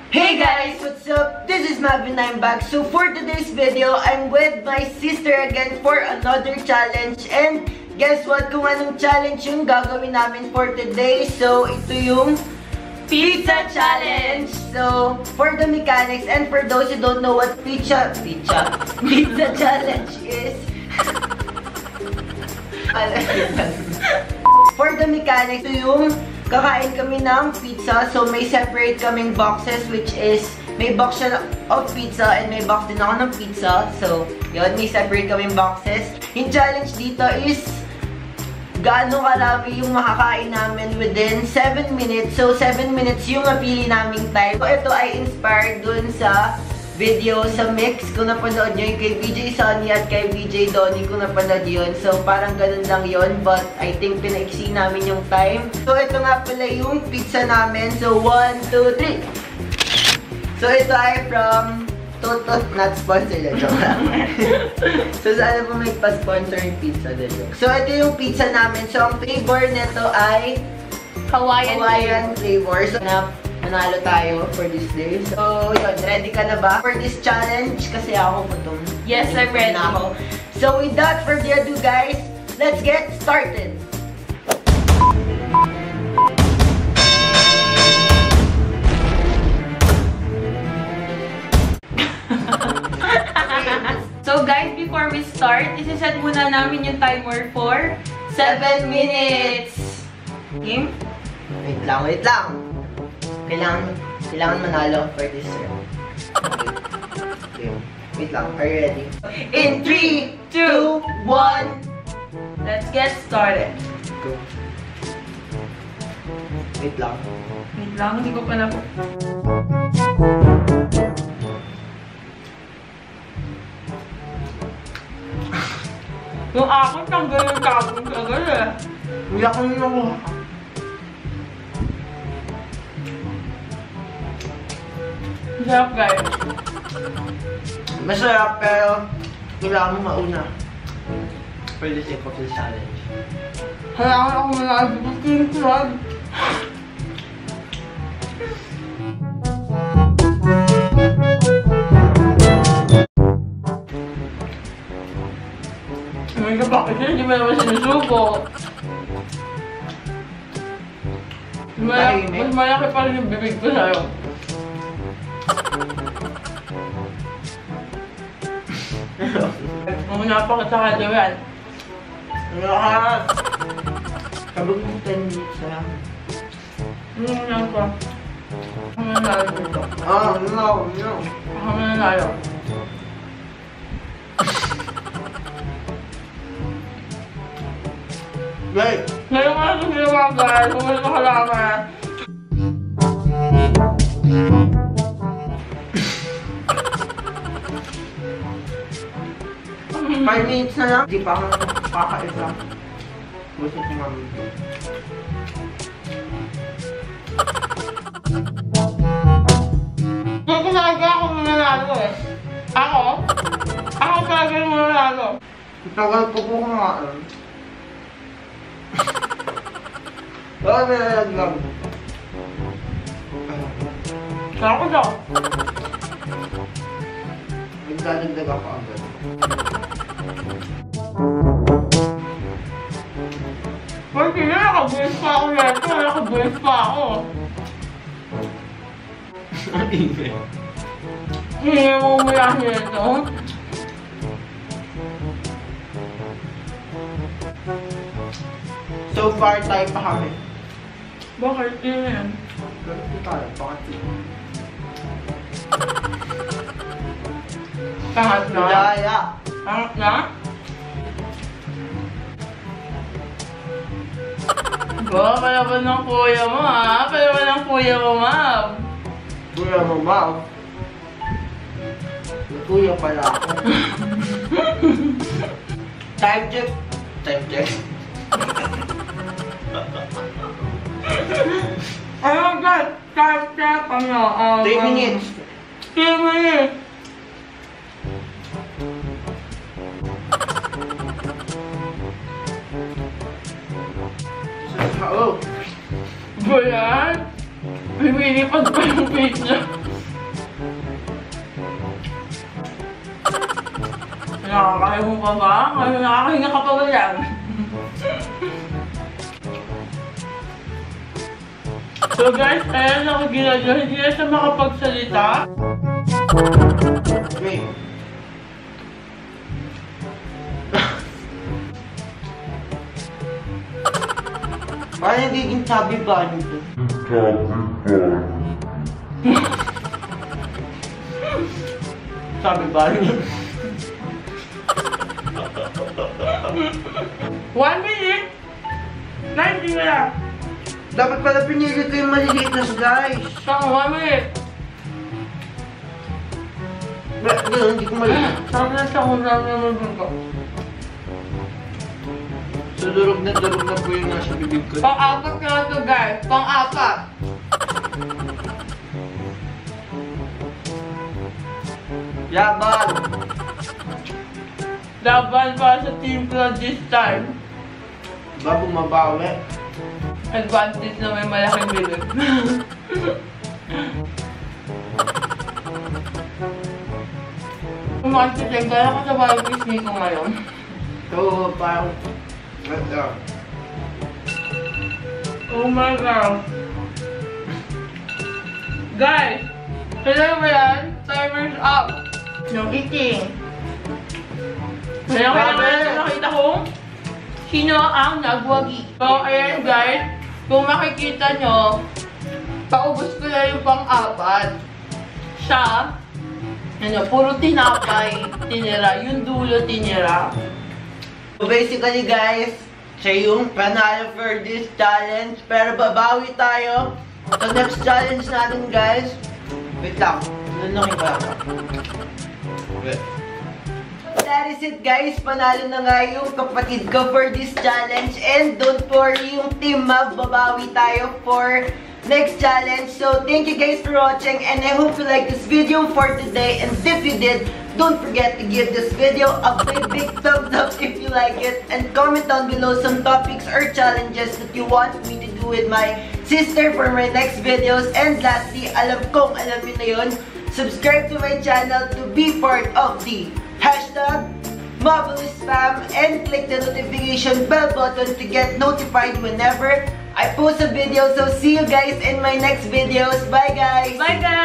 Hey guys, what's up? This is Mavin. I'm back. So for today's video, I'm with my sister again for another challenge. And guess what? Kung anong challenge yung gagawin namin for today. So ito yung pizza challenge. So for the mechanics and for those who don't know what pizza challenge is. For the mechanics, ito yung kakain kami ng pizza. So, may separate kaming boxes, which is, may box siya of pizza and may box din ako ng pizza. So, yun, may separate kaming boxes. Yung challenge dito is, gaano karami yung makakain namin within 7 minutes. So, 7 minutes yung napili naming time. So, ito ay inspired dun sa video sa Mix. Kung napanood nyo yung kay VJ Sunny at kay VJ Donnie, kung napanood yun. So, parang ganun lang yun. But, I think pinaiksi namin yung time. So, ito nga pala yung pizza namin. So, 1, 2, 3. So, ito ay from Toto, not sponsor na. Joke lang. So, sana po may pa-sponsor yung pizza na joke. So, ito yung pizza namin. So, ang flavor nito ay Hawaiian flavor. So, nanalo tayo for this day. So, yun. Ready ka na ba for this challenge? Kasi ako gutom. Yes, I'm ready. Ako. So, without further ado, guys, let's get started! So, guys, before we start, isiset muna namin yung timer for 7 minutes. Game? Wait lang. Kailangan manalo for this round. Okay. Wait lang. Are you ready? In 3, 2, 1. Let's get started. Go. Wait lang. Wait lang, hindi ko pa na po. Yung akin, tanggal yung tapong tagal eh. Hindi ako nakuha. Masarap, guys. Masarap, pero kailangan mo mauna. For the sake of this challenge. Kailangan ako manalo. Gusto yung May kapakit yun, hindi mo naman sinusuko. Mas malaki pa rin yung bibig ko sa'yo. Muna pa kita ka dyan. Lahat! Sabag mo 10 minutes na lang. Muna pa. Ako mananalo dito. No. Ako mananalo. Wait! Ngayon nga ito ginawa, guys. Kung wala makalaman. Five minutes na lang. Di pa ako kakaisa. Gusto si mami. Kung talaga ako mananalo eh. Ako talaga yung mananalo. Tagal ko po kumain. Bakit may nalaglag? Ako daw. Nagdadagdag ako agad. Porque na, nakabulis pa ako neto. Nakabulis pa ako. Ang ingay. Hindi mo mula neto. So far, tayo pa kami. Bakit yun? Ganito tayo, bakit yun? Pangat na? Daya! Pangat na? Palaban ng kuya mo ha? Palaban ng kuya mo, ma'am. Kuya mo, ma'am. Kuya pala ako. Time check. Ano guys? Start 3 minutes. 3 minutes. Oh. Bulan? Lumilipad pa yung page niya. Ayaw mo pa ba? Ayaw nakakahinga ka pa ba lang? So guys, ayan ako ginadyo. Hindi na siya makapagsalita. Wait. Parang nagiging chubby bunny to. Chubby bunny. 1 minute! 90 na lang. Dapat pala pinili ko yung maliliit na guys. Saan 1 minute? Ganun, hindi ko maliliit. Saan na siya kung saan na ko? So, durog na po yung nasa bibig ko. Pang-apat na ito guys. Pang-apat. Laban! Laban para sa team ko this time. Ba bumabawi? Advantage na may malaking bilog. Kung makikita, gano'n ko sa bahay Disney ko ngayon. So, parang... Oh my God. Guys, kailan mo yan? Timer's up. No eating. Kailan nakita kong sino ang nagwagi. So, ayan guys. Kung makikita nyo, paubos ko na yung pang-apat. Siya, puro tinapay, tinira. Yung dulo, tinira. So basically guys, siya yung panalo for this challenge. Pero babawi tayo sa next challenge natin guys. Wait lang, nanong iba ako. Wait. That is it guys, panalo na nga yung kapatid ko for this challenge. And don't worry, yung Team Mav, babawi tayo for next challenge. So thank you guys for watching and I hope you like this video for today. And if you did, don't forget to give this video a big thumbs up if you like it. And comment down below some topics or challenges that you want me to do with my sister for my next videos. And lastly, alam kong alam niyo na yun, subscribe to my channel to be part of the #MarvelousFam and click the notification bell button to get notified whenever I post a video. So see you guys in my next videos. Bye guys! Bye guys!